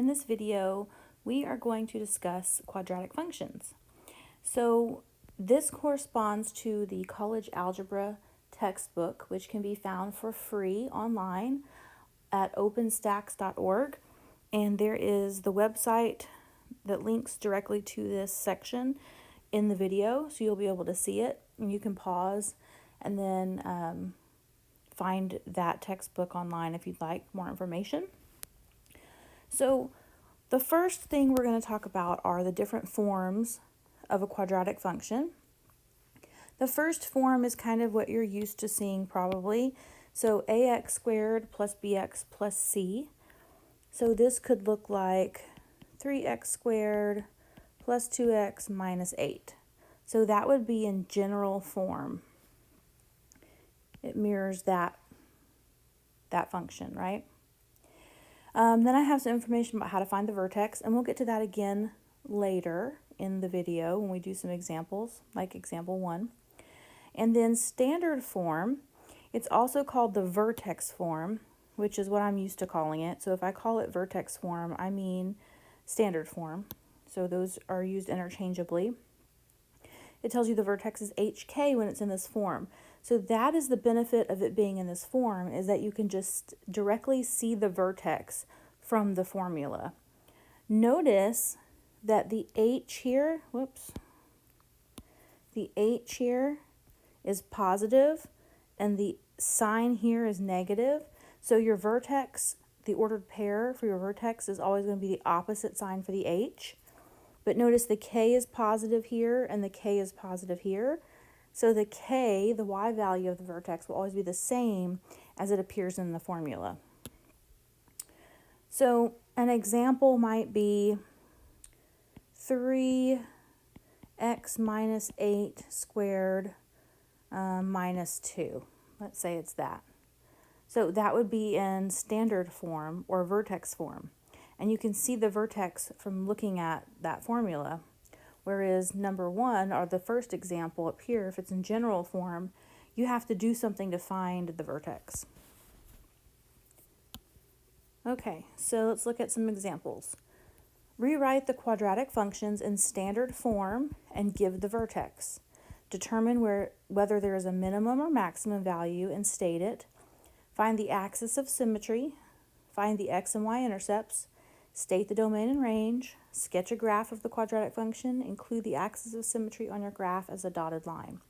In this video, we are going to discuss quadratic functions. So this corresponds to the college algebra textbook, which can be found for free online at openstacks.org. And there is the website that links directly to this section in the video, so you'll be able to see it. And you can pause and then find that textbook online if you'd like more information. So the first thing we're going to talk about are the different forms of a quadratic function. The first form is kind of what you're used to seeing probably. So ax squared plus bx plus c. So this could look like 3x squared plus 2x minus 8. So that would be in general form. It mirrors that function, right? Then I have some information about how to find the vertex, and we'll get to that again later in the video when we do some examples, like example 1. And then standard form, it's also called the vertex form, which is what I'm used to calling it. So if I call it vertex form, I mean standard form. So those are used interchangeably. It tells you the vertex is hk when it's in this form. So that is the benefit of it being in this form, is that you can just directly see the vertex from the formula. Notice that the h here, the h here is positive and the sign here is negative. So your vertex, the ordered pair for your vertex is always going to be the opposite sign for the h. But notice the k is positive here and the k is positive here. So the k, the y value of the vertex, will always be the same as it appears in the formula. So an example might be 3x minus 8 squared minus 2. Let's say it's that. So that would be in standard form or vertex form. And you can see the vertex from looking at that formula. Whereas number 1, or the first example up here, if it's in general form, you have to do something to find the vertex. Okay, so let's look at some examples. Rewrite the quadratic functions in standard form and give the vertex. Determine whether there is a minimum or maximum value and state it. Find the axis of symmetry. Find the x and y intercepts. State the domain and range. Sketch a graph of the quadratic function. Include the axis of symmetry on your graph as a dotted line.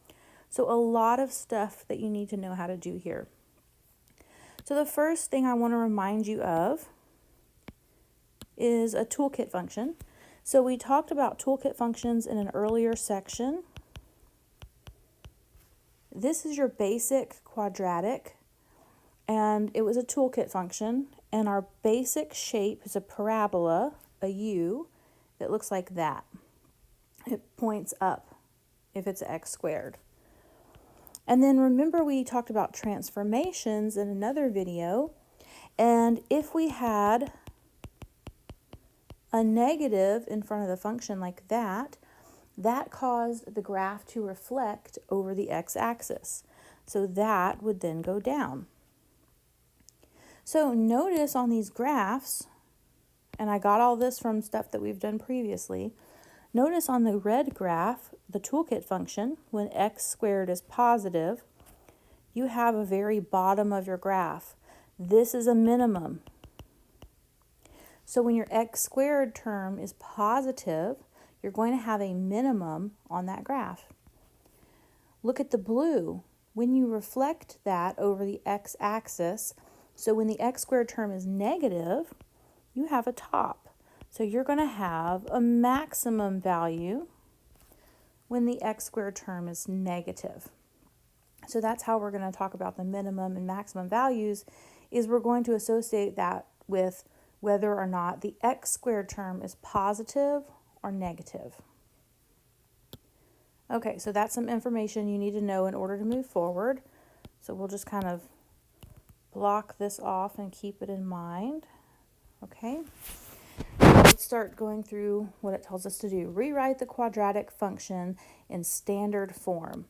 So a lot of stuff that you need to know how to do here. So the first thing I want to remind you of is a toolkit function. So we talked about toolkit functions in an earlier section. This is your basic quadratic, and it was a toolkit function, and our basic shape is a parabola, a U, that looks like that. It points up if it's x squared. And then remember we talked about transformations in another video, and if we had a negative in front of the function like that, that caused the graph to reflect over the x-axis. So that would then go down. So notice on these graphs, and I got all this from stuff that we've done previously, notice on the red graph, the toolkit function, when x squared is positive, you have a very bottom of your graph. This is a minimum. So when your x squared term is positive, you're going to have a minimum on that graph. Look at the blue. When you reflect that over the x-axis, so when the x squared term is negative, you have a top. So you're going to have a maximum value when the x squared term is negative. So that's how we're going to talk about the minimum and maximum values, is we're going to associate that with whether or not the x squared term is positive or negative. Okay, so that's some information you need to know in order to move forward. So we'll just kind of block this off and keep it in mind. Okay, let's start going through what it tells us to do. Rewrite the quadratic function in standard form.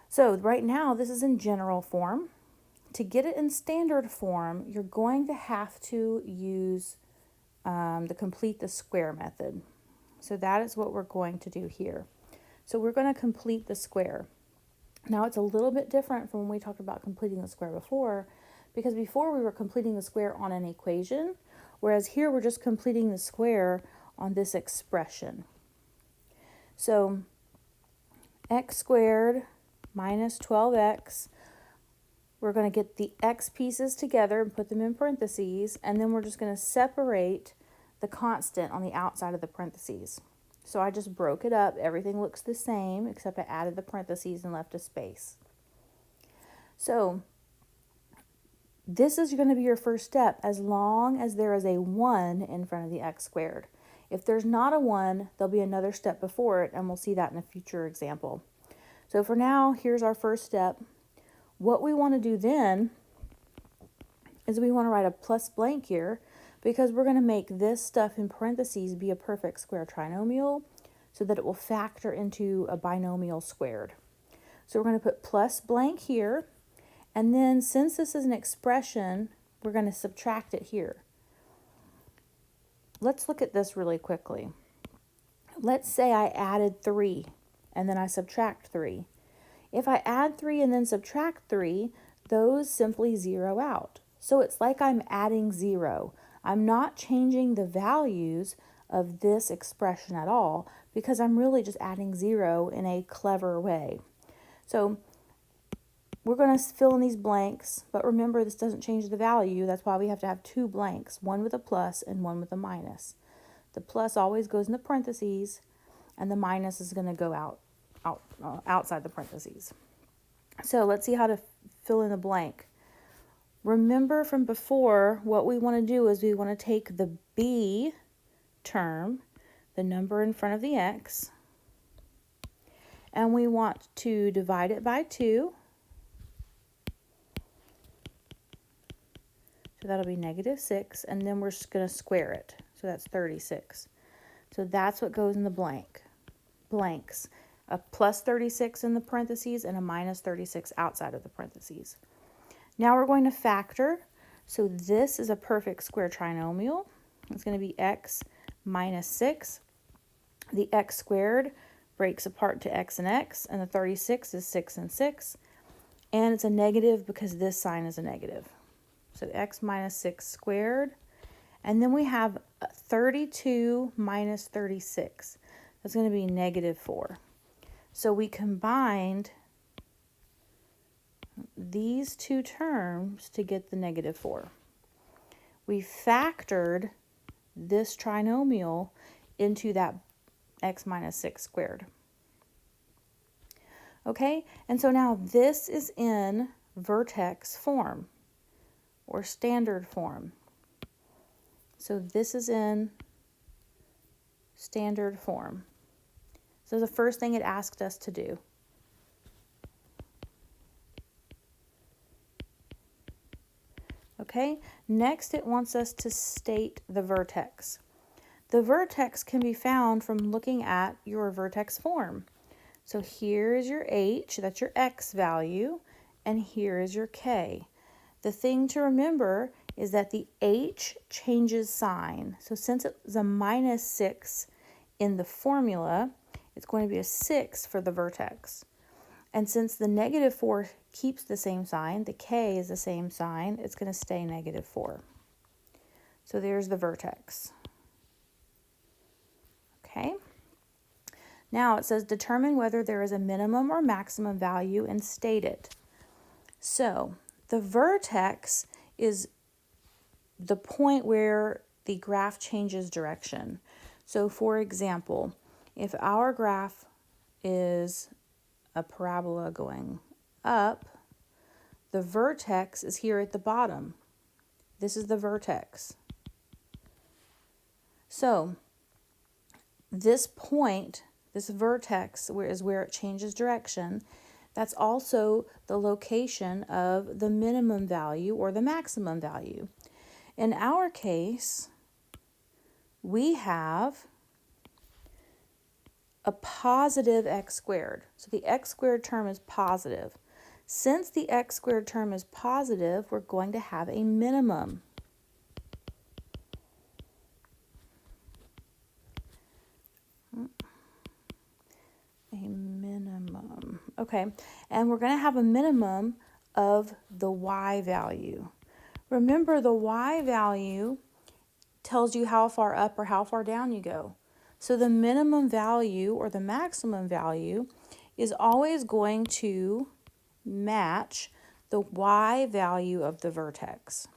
So right now this is in general form. To get it in standard form, you're going to have to use the complete the square method. So that is what we're going to do here. So we're going to complete the square. Now it's a little bit different from when we talked about completing the square before, because before we were completing the square on an equation, whereas here we're just completing the square on this expression. So x squared minus 12x, we're going to get the x pieces together and put them in parentheses, and then we're just going to separate the constant on the outside of the parentheses. So I just broke it up. Everything looks the same, except I added the parentheses and left a space. So this is going to be your first step as long as there is a 1 in front of the x squared. If there's not a 1, there'll be another step before it, and we'll see that in a future example. So for now, here's our first step. What we want to do then is we want to write a plus blank here, because we're going to make this stuff in parentheses be a perfect square trinomial so that it will factor into a binomial squared. So we're going to put plus blank here, and then since this is an expression, we're going to subtract it here. Let's look at this really quickly. Let's say I added 3 and then I subtract 3. If I add 3 and then subtract 3, those simply zero out. So it's like I'm adding 0. I'm not changing the values of this expression at all, because I'm really just adding 0 in a clever way. So we're going to fill in these blanks, but remember this doesn't change the value. That's why we have to have 2 blanks, one with a plus and one with a minus. The plus always goes in the parentheses, and the minus is going to go outside the parentheses. So let's see how to fill in the blank. Remember from before, what we want to do is we want to take the b term, the number in front of the x, and we want to divide it by 2. So that'll be -6, and then we're just going to square it. So that's 36. So that's what goes in the blanks. A plus 36 in the parentheses and a minus 36 outside of the parentheses. Now we're going to factor. So this is a perfect square trinomial. It's going to be x minus 6. The x squared breaks apart to x, and the 36 is 6 and 6. And it's a negative because this sign is a negative. So x minus 6 squared. And then we have 32 minus 36. That's going to be -4. So we combined these two terms to get the -4. We factored this trinomial into that x minus 6 squared. Okay, and so now this is in vertex form or standard form. So this is in standard form. So the first thing it asked us to do. Okay, next it wants us to state the vertex. The vertex can be found from looking at your vertex form. So here is your h, that's your x value, and here is your k. The thing to remember is that the h changes sign. So since it's a -6 in the formula, it's going to be a 6 for the vertex. And since the -4 keeps the same sign, the k is the same sign, it's going to stay -4. So there's the vertex. Okay. Now it says determine whether there is a minimum or maximum value and state it. So the vertex is the point where the graph changes direction. So for example, if our graph is a parabola going up, the vertex is here at the bottom. This is the vertex. So this point, this vertex is where it changes direction. That's also the location of the minimum value or the maximum value. In our case, we have a positive x squared. So the x squared term is positive. Since the x squared term is positive, we're going to have a minimum. a minimum. Okay, and we're going to have a minimum of the y value. Remember, the y value tells you how far up or how far down you go. So the minimum value or the maximum value is always going to match the y value of the vertex.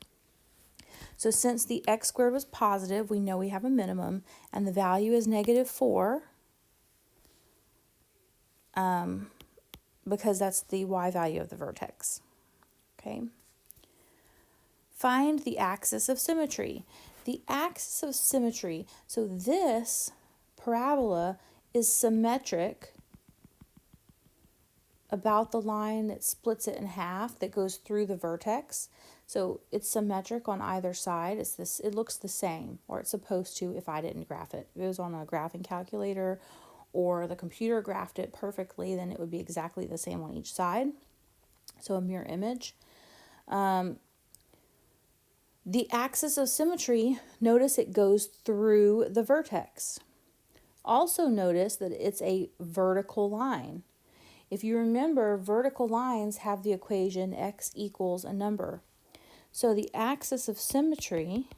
So since the x squared was positive, we know we have a minimum, and the value is -4, because that's the y value of the vertex. Okay. Find the axis of symmetry. The axis of symmetry, so this parabola is symmetric about the line that splits it in half that goes through the vertex. So it's symmetric on either side. It looks the same, or it's supposed to if I didn't graph it. If it was on a graphing calculator or the computer graphed it perfectly, then it would be exactly the same on each side. So a mirror image. The axis of symmetry, notice it goes through the vertex. Also notice that it's a vertical line. If you remember, vertical lines have the equation x equals a number. So the axis of symmetry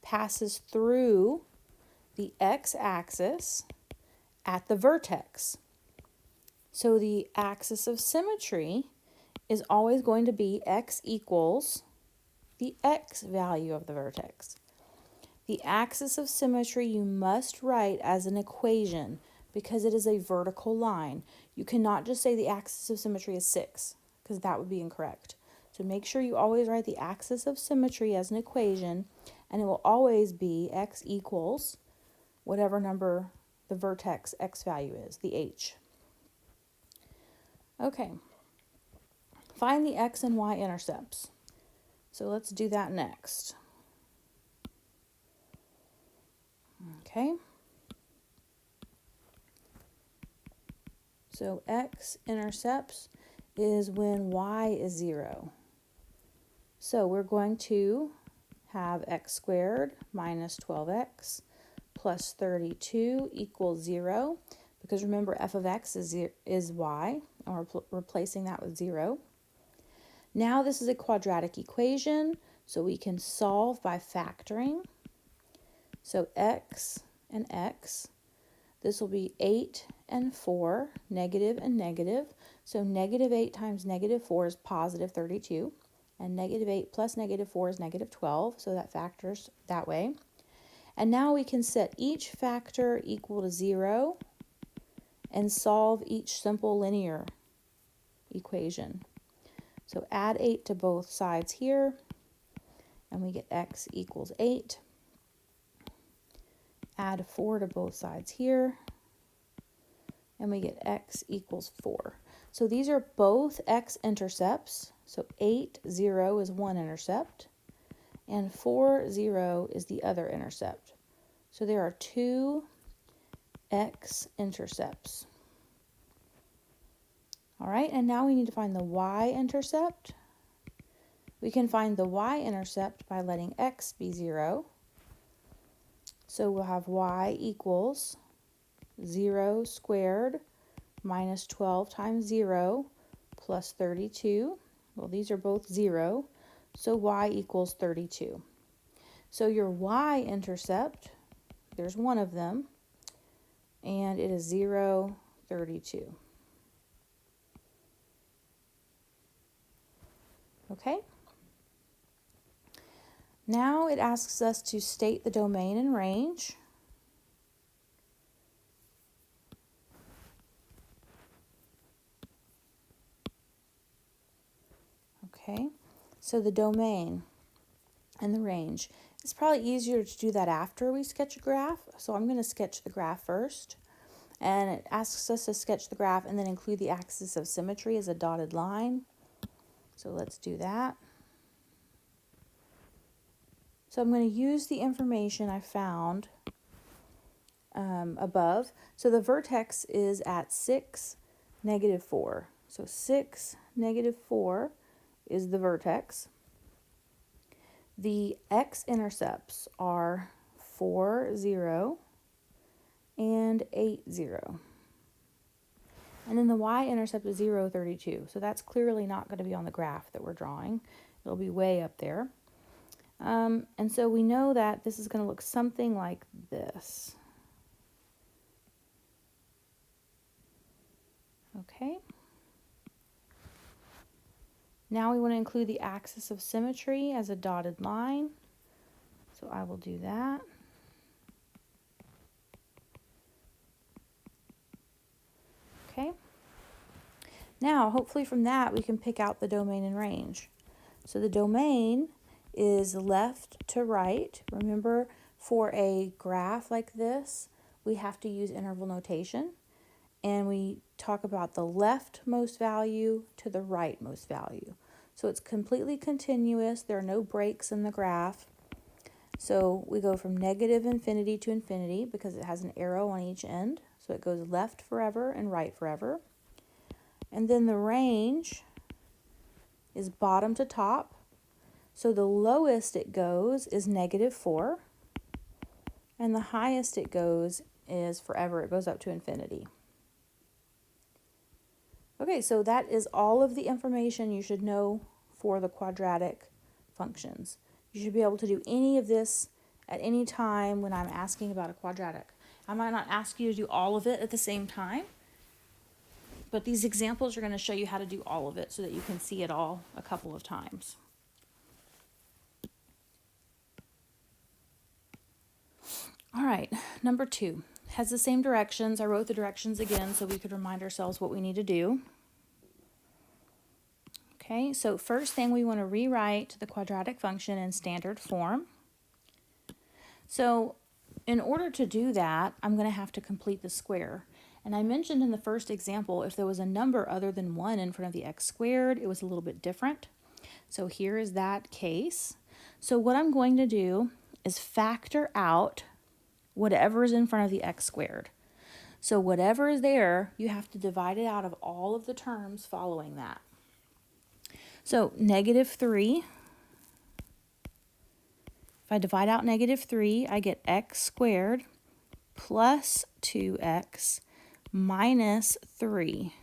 passes through the x-axis at the vertex. So the axis of symmetry is always going to be x equals the x value of the vertex. The axis of symmetry you must write as an equation because it is a vertical line. You cannot just say the axis of symmetry is 6 because that would be incorrect. So make sure you always write the axis of symmetry as an equation, and it will always be x equals whatever number the vertex x value is, the h. Okay. Find the x and y intercepts. So let's do that next. Okay. So x intercepts is when y is 0. So we're going to have x squared minus 12x plus 32 equals 0. Because remember, f of x is y, and we're replacing that with 0. Now this is a quadratic equation, so we can solve by factoring. So x and x, this will be 8 and 4, negative and negative. So -8 times -4 is positive 32, and -8 plus -4 is -12, so that factors that way. And now we can set each factor equal to 0 and solve each simple linear equation. So add 8 to both sides here, and we get x equals 8. Add 4 to both sides here, and we get x equals 4. So these are both x-intercepts. So 8, 0 is one intercept, and 4, 0 is the other intercept. So there are two x-intercepts. All right, and now we need to find the y-intercept. We can find the y-intercept by letting x be 0. So we'll have y equals 0 squared minus 12 times 0 plus 32. Well, these are both 0, so y equals 32. So your y-intercept, there's one of them, and it is 0, 32. Okay? Now it asks us to state the domain and range. Okay, so the domain and the range. It's probably easier to do that after we sketch a graph. So I'm going to sketch the graph first. And it asks us to sketch the graph and then include the axis of symmetry as a dotted line. So let's do that. So I'm going to use the information I found above. So the vertex is at 6, -4. So 6, -4 is the vertex. The x-intercepts are 4, 0, and 8, 0. And then the y-intercept is 0, 32. So that's clearly not going to be on the graph that we're drawing. It'll be way up there. And so we know that this is going to look something like this. Okay. Now we want to include the axis of symmetry as a dotted line. So I will do that. Okay. Now, hopefully from that, we can pick out the domain and range. So the domain is left to right. Remember, for a graph like this, we have to use interval notation. And we talk about the leftmost value to the rightmost value. So it's completely continuous. There are no breaks in the graph. So we go from negative infinity to infinity because it has an arrow on each end. So it goes left forever and right forever. And then the range is bottom to top. So the lowest it goes is -4. And the highest it goes is forever. It goes up to infinity. Okay, so that is all of the information you should know for the quadratic functions. You should be able to do any of this at any time when I'm asking about a quadratic. I might not ask you to do all of it at the same time, but these examples are going to show you how to do all of it so that you can see it all a couple of times. All right, number 2 has the same directions. I wrote the directions again so we could remind ourselves what we need to do. Okay, so first thing, we want to rewrite the quadratic function in standard form. So in order to do that, I'm going to have to complete the square. And I mentioned in the first example, if there was a number other than 1 in front of the x squared, it was a little bit different. So here is that case. So what I'm going to do is factor out whatever is in front of the x squared. So whatever is there, you have to divide it out of all of the terms following that. So -3, if I divide out -3, I get x squared plus 2x minus 3.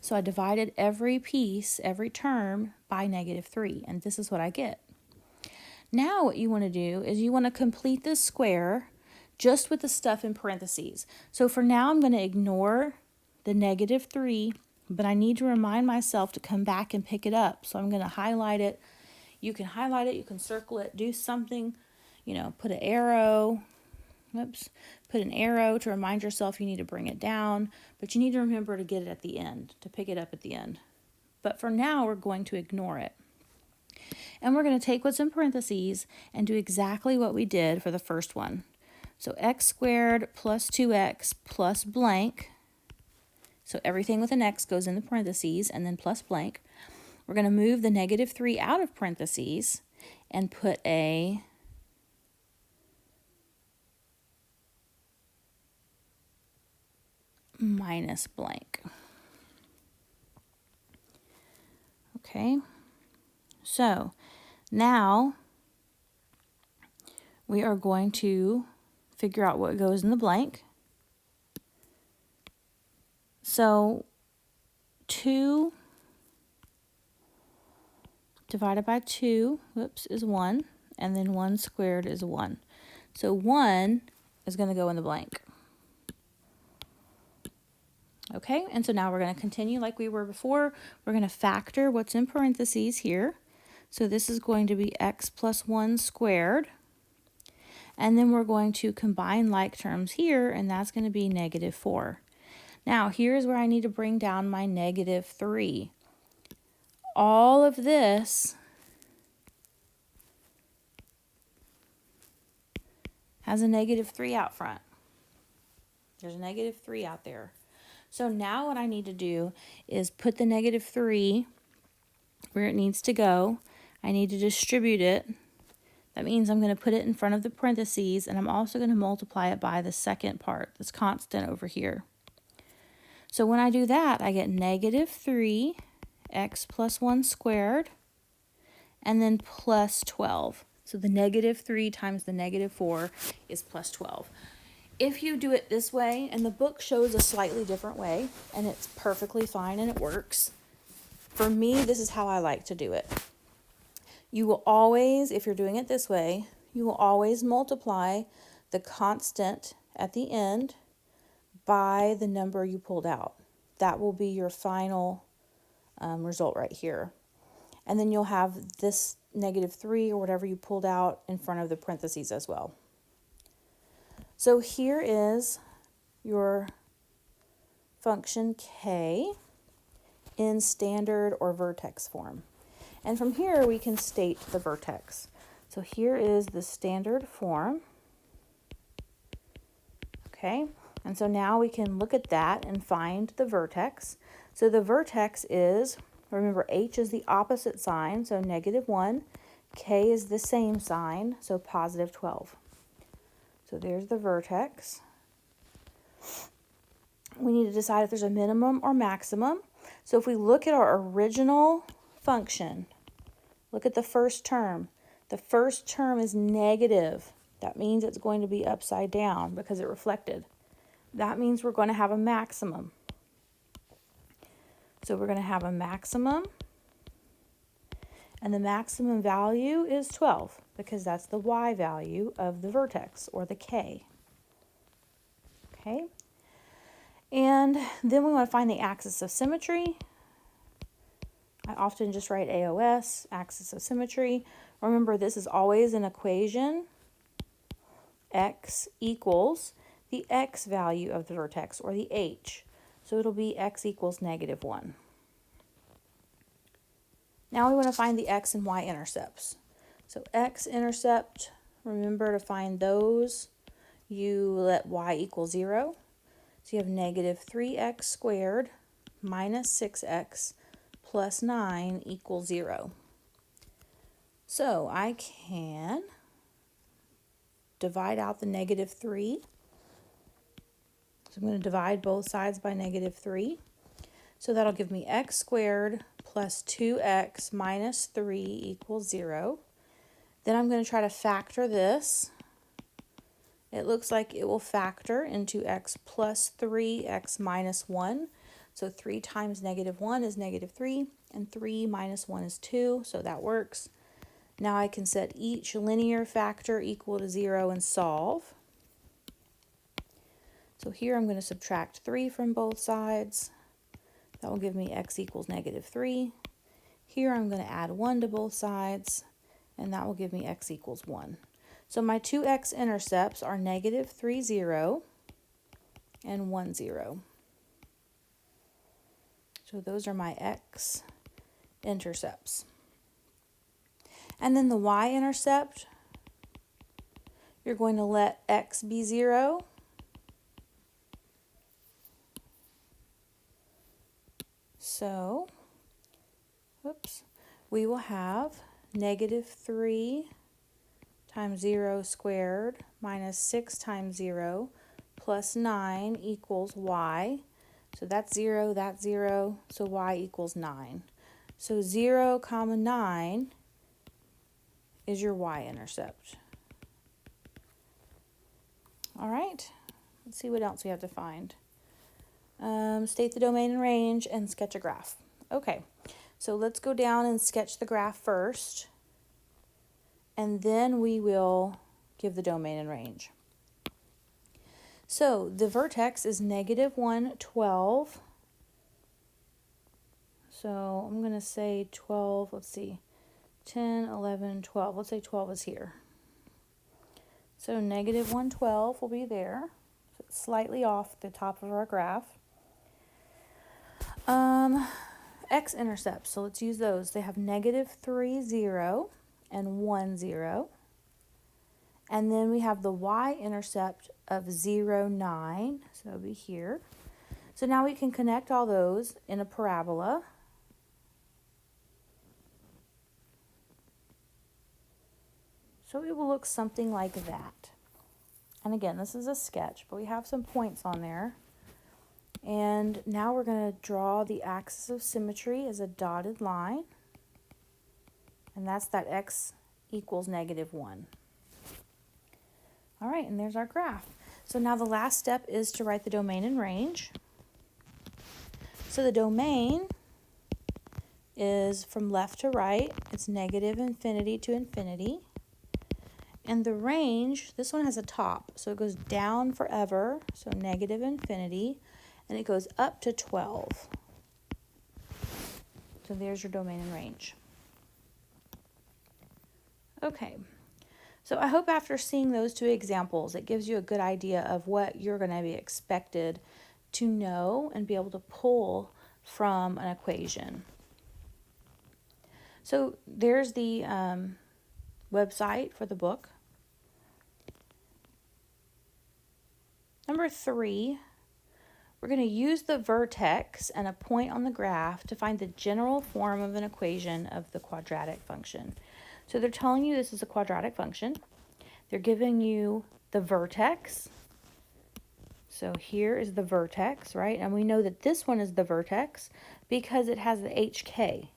So I divided every piece, every term by -3, and this is what I get. Now what you want to do is you want to complete this square just with the stuff in parentheses. So for now, I'm going to ignore the -3, but I need to remind myself to come back and pick it up. So I'm going to highlight it. You can highlight it, you can circle it, do something, put an arrow. Put an arrow to remind yourself you need to bring it down, but you need to remember to get it at the end, to pick it up at the end. But for now, we're going to ignore it. And we're going to take what's in parentheses and do exactly what we did for the first one. So x squared plus 2x plus blank. So everything with an x goes in the parentheses and then plus blank. We're going to move the -3 out of parentheses and put a minus blank. Okay, so now we are going to figure out what goes in the blank. So 2 divided by 2, is 1, and then 1 squared is 1. So 1 is going to go in the blank. Okay, and so now we're going to continue like we were before. We're going to factor what's in parentheses here. So this is going to be x plus 1 squared. And then we're going to combine like terms here, and that's going to be -4. Now, here's where I need to bring down my -3. All of this has a -3 out front. There's a -3 out there. So now what I need to do is put the -3 where it needs to go. I need to distribute it. That means I'm going to put it in front of the parentheses, and I'm also going to multiply it by the second part, this constant over here. So when I do that, I get -3 x plus 1 squared, and then plus 12. So the -3 times the -4 is plus 12. If you do it this way, and the book shows a slightly different way, and it's perfectly fine and it works, for me, this is how I like to do it. You will always, if you're doing it this way, you will always multiply the constant at the end by the number you pulled out. That will be your final result right here. And then you'll have this -3 or whatever you pulled out in front of the parentheses as well. So here is your function k in standard or vertex form. And from here we can state the vertex. So here is the standard form. Okay, and so now we can look at that and find the vertex. So the vertex is, remember h is the opposite sign, so -1. K is the same sign, so +12. So there's the vertex. We need to decide if there's a minimum or maximum. So if we look at our original function, look at the first term. The first term is negative. That means it's going to be upside down because it reflected. That means we're going to have a maximum. So we're going to have a maximum, and the maximum value is 12 because that's the y value of the vertex, or the k. Okay, and then we want to find the axis of symmetry. I often just write AOS, axis of symmetry. Remember, this is always an equation. X equals the x value of the vertex, or the h. So it'll be x equals -1. Now we want to find the x and y intercepts. So x-intercept, remember to find those, you let y equal 0. So you have -3x squared minus 6x plus 9 equals 0. So I can divide out the -3. So I'm going to divide both sides by -3. So that'll give me x squared plus 2x minus 3 equals 0. Then I'm going to try to factor this. It looks like it will factor into x plus 3, x minus 1. So 3 times -1 is -3, and 3 minus 1 is 2, so that works. Now I can set each linear factor equal to 0 and solve. So here I'm going to subtract 3 from both sides. That will give me x equals -3. Here I'm going to add 1 to both sides, and that will give me x equals 1. So my two x-intercepts are -3, 0, and 1, 0. So those are my x-intercepts. And then the y-intercept, you're going to let x be 0. So, we will have -3 times 0 squared minus 6 times 0 plus 9 equals y. So that's 0, so y equals 9. So 0, 9 is your y-intercept. All right, let's see what else we have to find. State the domain and range and sketch a graph. Okay, so let's go down and sketch the graph first, and then we will give the domain and range. So the vertex is -1, 12. So I'm going to say 12, let's see, 10, 11, 12. Let's say 12 is here. So -1, 12 will be there. So it's slightly off the top of our graph. X-intercepts, so let's use those. They have -3, 0, and 1, 0. And then we have the y-intercept of 0, 9, so it'll be here. So now we can connect all those in a parabola. So it will look something like that. And again, this is a sketch, but we have some points on there. And now we're going to draw the axis of symmetry as a dotted line. And that's that x equals -1. All right, and there's our graph. So now the last step is to write the domain and range. So the domain is from left to right. It's negative infinity to infinity. And the range, this one has a top, so it goes down forever, so negative infinity, and it goes up to 12. So there's your domain and range. Okay, so I hope after seeing those two examples, it gives you a good idea of what you're going to be expected to know and be able to pull from an equation. So there's the website for the book. Number 3, we're going to use the vertex and a point on the graph to find the general form of an equation of the quadratic function. So they're telling you this is a quadratic function. They're giving you the vertex. So here is the vertex, right? And we know that this one is the vertex because it has the HK,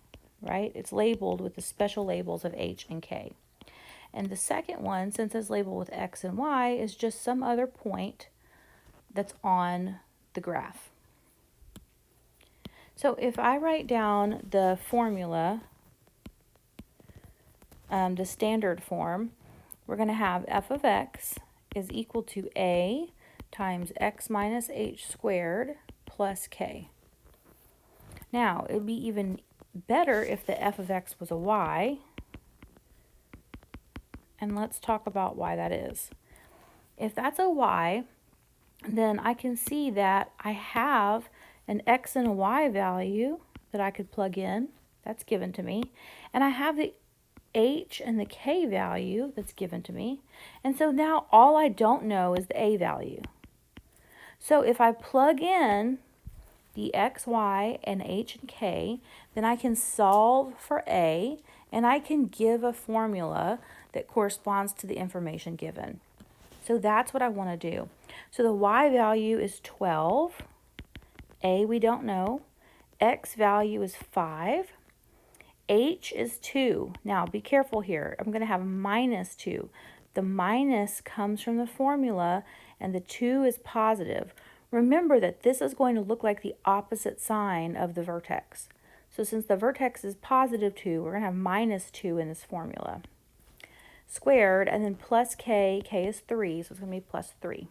right? It's labeled with the special labels of H and K. And the second one, since it's labeled with X and Y, is just some other point that's on the graph. So if I write down the formula, the standard form, we're going to have f of x is equal to a times x minus h squared plus k. Now, it would be even better if the f of x was a y, and let's talk about why that is. If that's a y, then I can see that I have an x and a y value that I could plug in. That's given to me. And I have the h and the k value that's given to me. And so now all I don't know is the a value. So if I plug in the x, y, and h and k, then I can solve for a, and I can give a formula that corresponds to the information given. So that's what I want to do. So the y value is 12, a we don't know, x value is 5, h is 2. Now be careful here. I'm going to have minus 2. The minus comes from the formula and the 2 is positive. Remember that this is going to look like the opposite sign of the vertex. So since the vertex is positive 2, we're going to have minus 2 in this formula. Squared, and then plus k, k is 3, so it's going to be plus 3.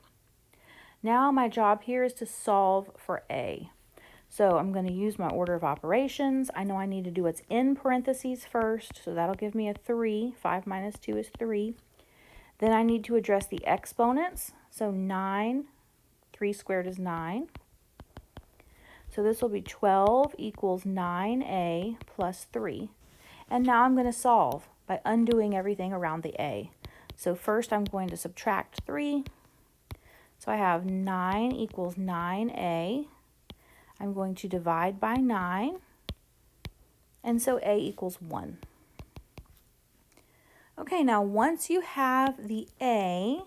Now my job here is to solve for a. So I'm going to use my order of operations. I know I need to do what's in parentheses first, so that'll give me a 3. 5 minus 2 is 3. Then I need to address the exponents. So 9, 3 squared is 9. So this will be 12 equals 9a plus 3. And now I'm going to solve by undoing everything around the a. So first I'm going to subtract 3. So I have 9 equals 9a. I'm going to divide by 9. And so a equals 1. Okay, now once you have the a,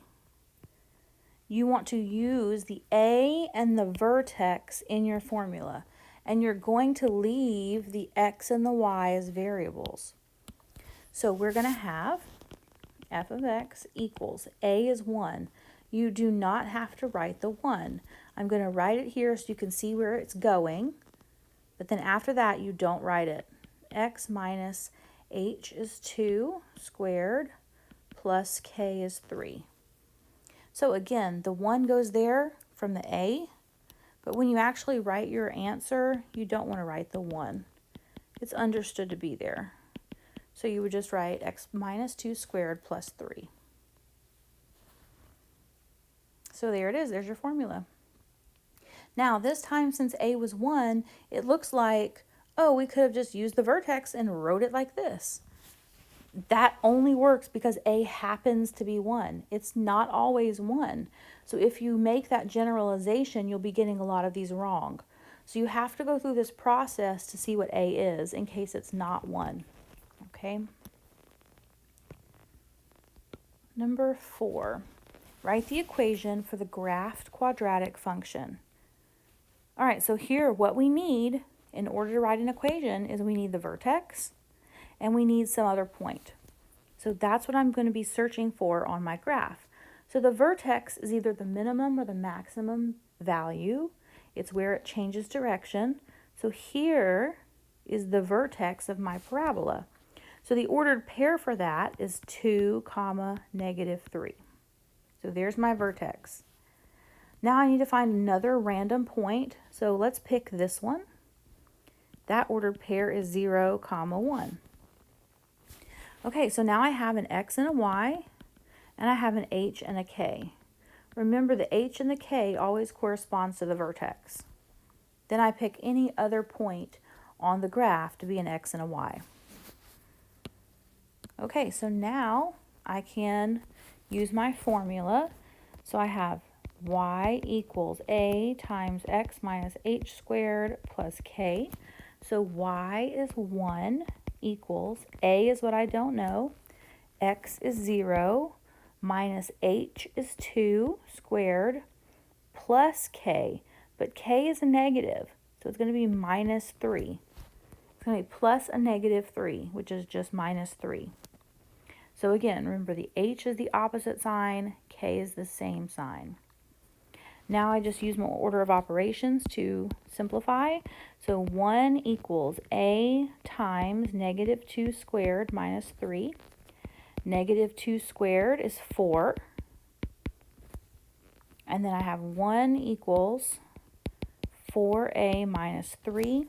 you want to use the a and the vertex in your formula. And you're going to leave the x and the y as variables. So we're going to have f of x equals a is 1. You do not have to write the 1. I'm going to write it here so you can see where it's going. But then after that, you don't write it. X minus h is 2 squared plus k is 3. So again, the 1 goes there from the a. But when you actually write your answer, you don't want to write the 1. It's understood to be there. So you would just write x minus 2 squared plus 3. So there it is. There's your formula. Now, this time since a was 1, it looks like, oh, we could have just used the vertex and wrote it like this. That only works because a happens to be 1. It's not always 1. So if you make that generalization, you'll be getting a lot of these wrong. So you have to go through this process to see what a is in case it's not 1. Okay? Number 4. Write the equation for the graphed quadratic function. All right, so here what we need in order to write an equation is we need the vertex and we need some other point. So that's what I'm going to be searching for on my graph. So the vertex is either the minimum or the maximum value. It's where it changes direction. So here is the vertex of my parabola. So the ordered pair for that is 2, -3. So there's my vertex. Now I need to find another random point. So let's pick this one. That ordered pair is 0, 1. Okay, so now I have an x and a y, and I have an h and a k. Remember, the h and the k always corresponds to the vertex. Then I pick any other point on the graph to be an x and a y. Okay, so now I can use my formula. So I have y equals a times x minus h squared plus k. So y is 1 equals, a is what I don't know, x is 0, minus h is 2 squared, plus k. But k is a negative, so it's going to be minus 3. It's going to be plus a -3, which is just minus 3. So again, remember the h is the opposite sign, k is the same sign. Now I just use my order of operations to simplify. So 1 equals a times -2 squared minus 3. -2 squared is 4. And then I have 1 equals 4a minus 3.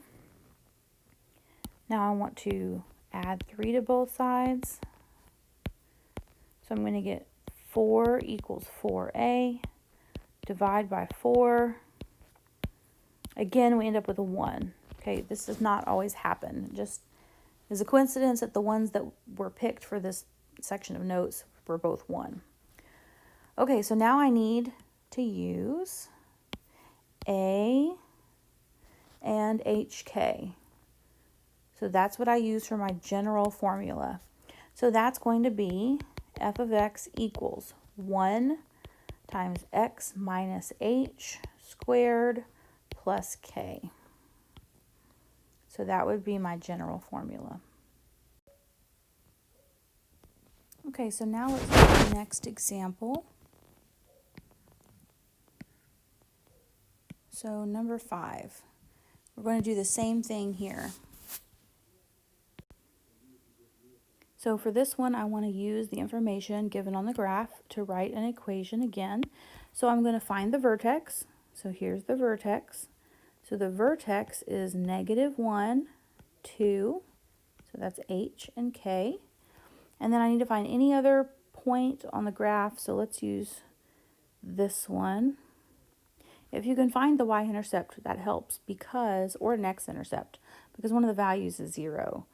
Now I want to add 3 to both sides. So I'm going to get 4 equals 4a. Divide by 4. Again, we end up with a 1. Okay, this does not always happen. It just is a coincidence that the ones that were picked for this section of notes were both 1. Okay, so now I need to use a and hk. So that's what I use for my general formula. So that's going to be f of x equals 1 times x minus h squared plus k. So that would be my general formula. Okay, so now let's do the next example. So number 5. We're going to do the same thing here. So for this one, I want to use the information given on the graph to write an equation again. So I'm going to find the vertex. So here's the vertex. So the vertex is -1, 2. So that's h and k. And then I need to find any other point on the graph. So let's use this one. If you can find the y-intercept, that helps because, or an x-intercept, because one of the values is 0.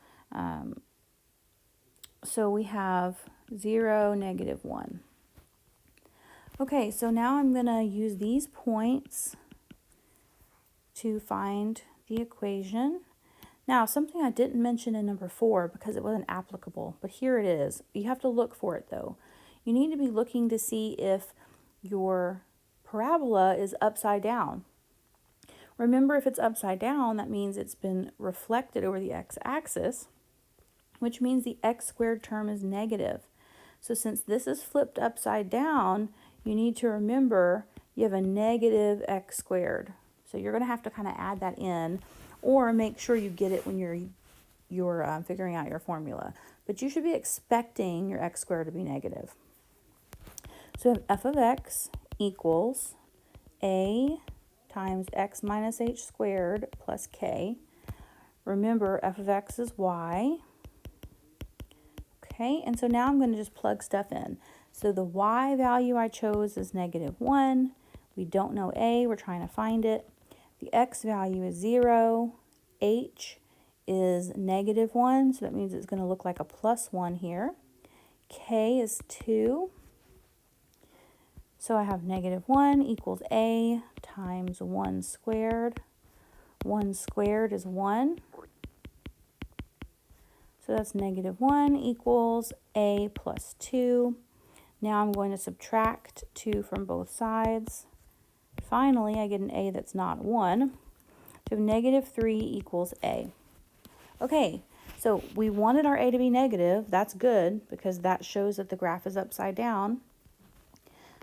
So we have 0, -1. Okay, so now I'm going to use these points to find the equation. Now, something I didn't mention in number 4 because it wasn't applicable, but here it is. You have to look for it though. You need to be looking to see if your parabola is upside down. Remember, if it's upside down, that means it's been reflected over the x-axis, which means the x squared term is negative. So since this is flipped upside down, you need to remember you have a negative x squared. So you're going to have to kind of add that in, or make sure you get it when you're figuring out your formula. But you should be expecting your x squared to be negative. So we have f of x equals a times x minus h squared plus k. Remember, f of x is y. Okay, and so now I'm going to just plug stuff in. So the y value I chose is -1. We don't know a, we're trying to find it. The x value is 0. H is -1, so that means it's going to look like a +1 here. K is 2. So I have -1 equals a times 1 squared. 1 squared is 1. So that's -1 equals a plus 2. Now I'm going to subtract 2 from both sides. Finally, I get an a that's not 1. So -3 equals a. Okay, so we wanted our a to be negative. That's good because that shows that the graph is upside down.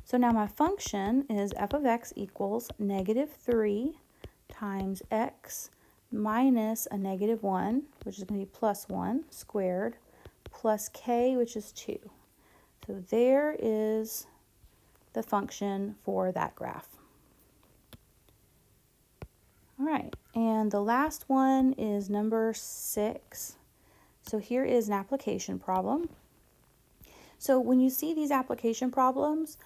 So now my function is f of x equals -3 times x minus a -1, which is going to be +1 squared, plus k, which is 2. So there is the function for that graph. All right, and the last one is number 6. So here is an application problem. So when you see these application problems,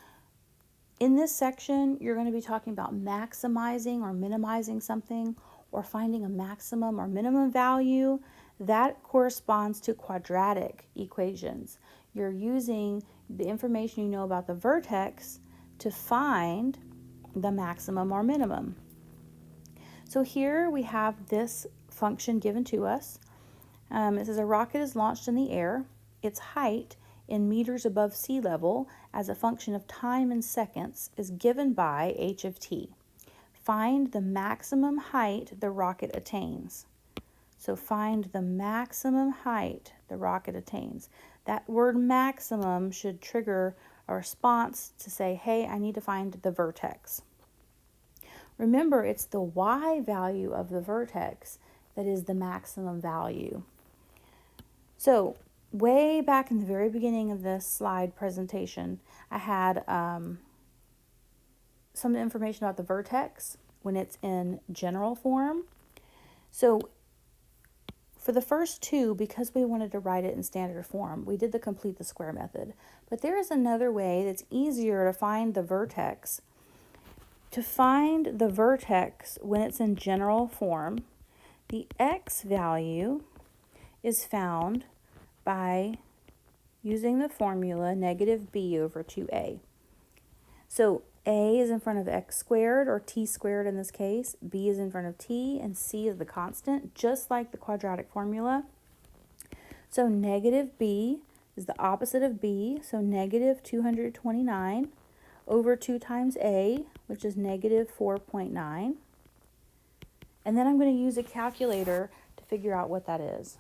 in this section, you're going to be talking about maximizing or minimizing something, or finding a maximum or minimum value. That corresponds to quadratic equations. You're using the information you know about the vertex to find the maximum or minimum. So here we have this function given to us. It says a rocket is launched in the air. Its height in meters above sea level as a function of time in seconds is given by h of t. Find the maximum height the rocket attains. So find the maximum height the rocket attains. That word maximum should trigger a response to say, hey, I need to find the vertex. Remember, it's the y value of the vertex that is the maximum value. So way back in the very beginning of this slide presentation, I had some information about the vertex when it's in general form. So for the first two, because we wanted to write it in standard form, we did the complete the square method. But there is another way that's easier to find the vertex. To find the vertex when it's in general form, the x value is found by using the formula -b over 2a. So a is in front of x squared, or t squared in this case, b is in front of t, and c is the constant, just like the quadratic formula. So -b is the opposite of b, so -229 over 2 times a, which is -4.9. And then I'm going to use a calculator to figure out what that is.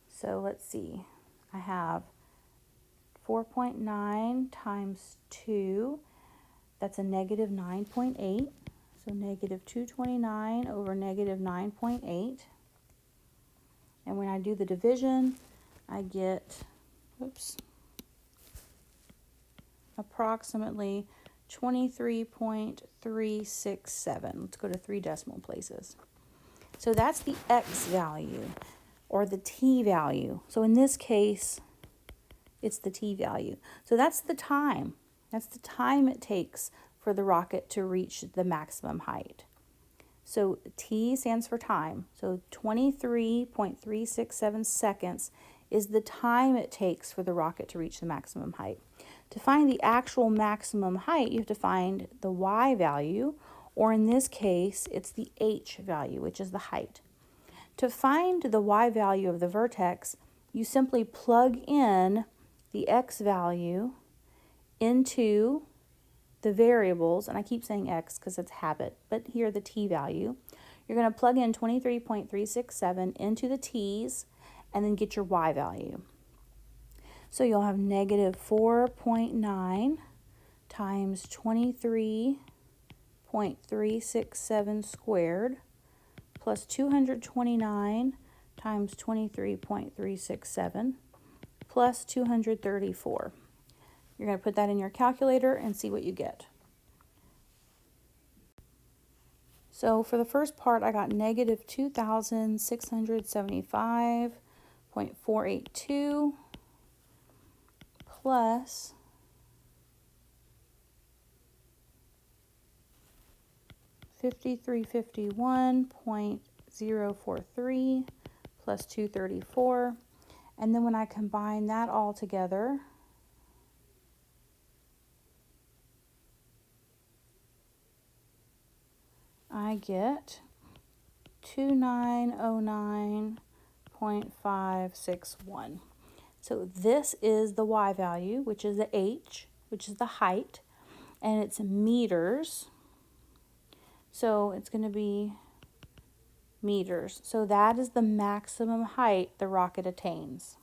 So let's see. I have 4.9 times 2. That's a -9.8. So -229 over -9.8. And when I do the division, I get, approximately 23.367. Let's go to 3 decimal places. So that's the x value, or the t value. So in this case, it's the t value. So that's the time. That's the time it takes for the rocket to reach the maximum height. So t stands for time. So 23.367 seconds is the time it takes for the rocket to reach the maximum height. To find the actual maximum height, you have to find the y value, or in this case, it's the h value, which is the height. To find the y value of the vertex, you simply plug in the x value into the variables, and I keep saying x because it's habit, but here the t value. You're going to plug in 23.367 into the t's and then get your y value. So you'll have -4.9 times 23.367 squared plus 229 times 23.367 plus 234. You're going to put that in your calculator and see what you get. So for the first part, I got -2,675.482 plus $5,351.043 plus 234. And then when I combine that all together, I get 2909.561. So this is the y value, which is the h, which is the height, and it's meters. So it's going to be meters. So that is the maximum height the rocket attains.